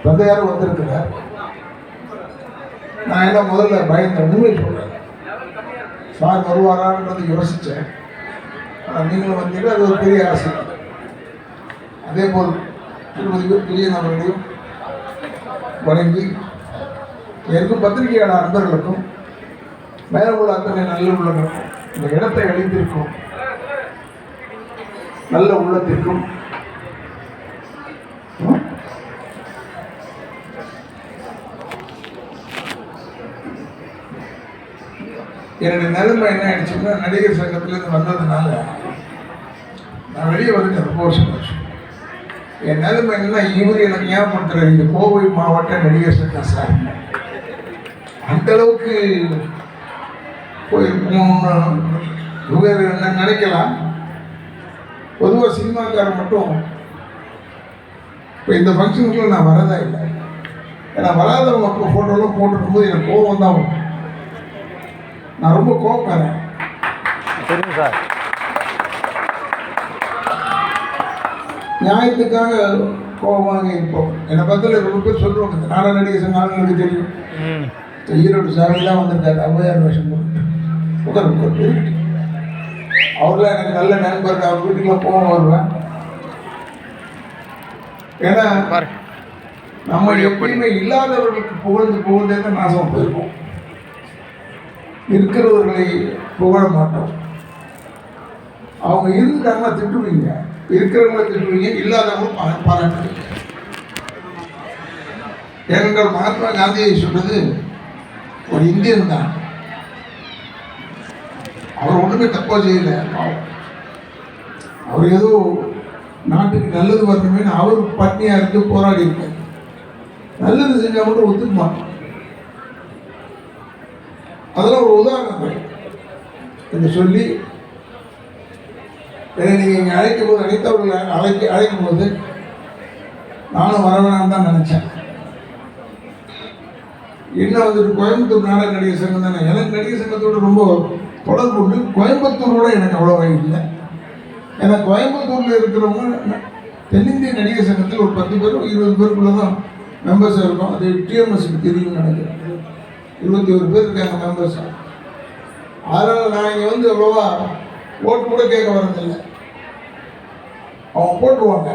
தந்தையாரும் வந்திருக்கிறார். நான் என்ன முதல்ல பயந்த உண்மை சொல்றேன். சார் வருவாரான்றதை யோசித்தேன். நீங்களும் வந்தீங்க, அது ஒரு பெரிய ஆசை. அதே போல் திருமதி பிரியன் அவர்களையும் வணங்கி எனக்கும் பத்திரிகையாளர் நண்பர்களுக்கும் மேல உள்ள அத்தனை நல்ல உள்ளங்களுக்கும் இந்த இடத்தை அளித்திருக்கும் நல்ல உள்ளத்திற்கும் என்னுடைய நிலைமை என்ன ஆயிடுச்சுன்னா, நடிகர் சங்கத்திலேருந்து வந்ததுனால நான் வெளியே வந்துட்டேன். ரொம்ப வருஷம் ஆச்சு. என் நிலைமை என்னன்னா, இவர் எனக்கு ஞாபகப்படுத்துற இந்த கோவை மாவட்ட நடிகர் சங்கம் சார் அந்த அளவுக்கு போயிருக்கோம். இவர் என்ன நினைக்கலாம். பொதுவாக சினிமாக்காரர் மட்டும் இப்போ இந்த ஃபங்க்ஷனுக்குள்ள நான் வரதா இல்லை. ஏன்னா வராதவங்க அப்போ ஃபோட்டோலாம் போட்டுருக்கும்போது எனக்கு கோபம் தான் வரும். நான் ரொம்ப கோபக்காரன். சரிங்க சார். நியாயத்துக்காக கோபமாக இருப்போம். என்னை பக்கத்தில் ரொம்ப பேர் சொல்லுவாங்க, நாடக நடிகர் சங்க ஆளுங்களுக்கு தெரியும். ஈரோடு சாமிலாம் வந்திருக்காரு, அவ்வையார் வேஷம் போட்டு உட்கார் அவர்லாம் எனக்கு நல்ல நண்பர்கள். அவர் வீட்டுக்குலாம் போக வருவேன். ஏன்னா நம்ம எப்பயுமே இல்லாதவர்களுக்கு புகழ்ந்து புகழ்ந்தே தான் நாசம் போயிருக்கோம். இருக்கிறவர்களை புகழ மாட்டோம். அவங்க இருந்தாங்கன்னா திட்டுவீங்க, இருக்கிறவங்களை திட்டுவீங்க, இல்லாதவங்க பாராட்டுவீங்க. ஏனென்றால் மகாத்மா காந்தியை சொன்னது ஒரு இந்தியன் தான். அவர் ஒன்றுமே தப்பா செய்யல. அவர் ஏதோ நாட்டுக்கு நல்லது வரணுமே அவர் பட்னியா இருந்து போராடி இருக்கார். நல்லது செஞ்சா மட்டும் ஒத்துக்க மாட்டோம். அதெல்லாம் ஒரு உதாரணங்கள் என்று சொல்லி நீங்கள் இங்கே அழைக்கும் போது அனைத்தவர்களை அழைக்கும் போது நானும் வரவேணான்னு தான் நினச்சேன். இன்னும் வந்துட்டு கோயம்புத்தூர் நாடக நடிகர் சங்கம் தானே. எனக்கு நடிகர் சங்கத்தோடு ரொம்ப தொடர்பு உண்டு. கோயம்புத்தூரோட எனக்கு அவ்வளோவா இல்லை. ஏன்னா கோயம்புத்தூரில் இருக்கிறவங்க தென்னிந்திய நடிகர் சங்கத்தில் ஒரு 10 பேர் 20 பேருக்குள்ள தான் மெம்பர்ஸாக இருக்கும். அது டிஎம்எஸ்க்கு தெரியும்னு நினைக்கிறேன். 21 பேர் இருக்காங்க மெம்பர்ஸ். அதனால் நான் இங்கே வந்து அவ்வளோவா ஓட்டு கூட கேட்க வரதில்லை. அவங்க போட்டுருவாங்க.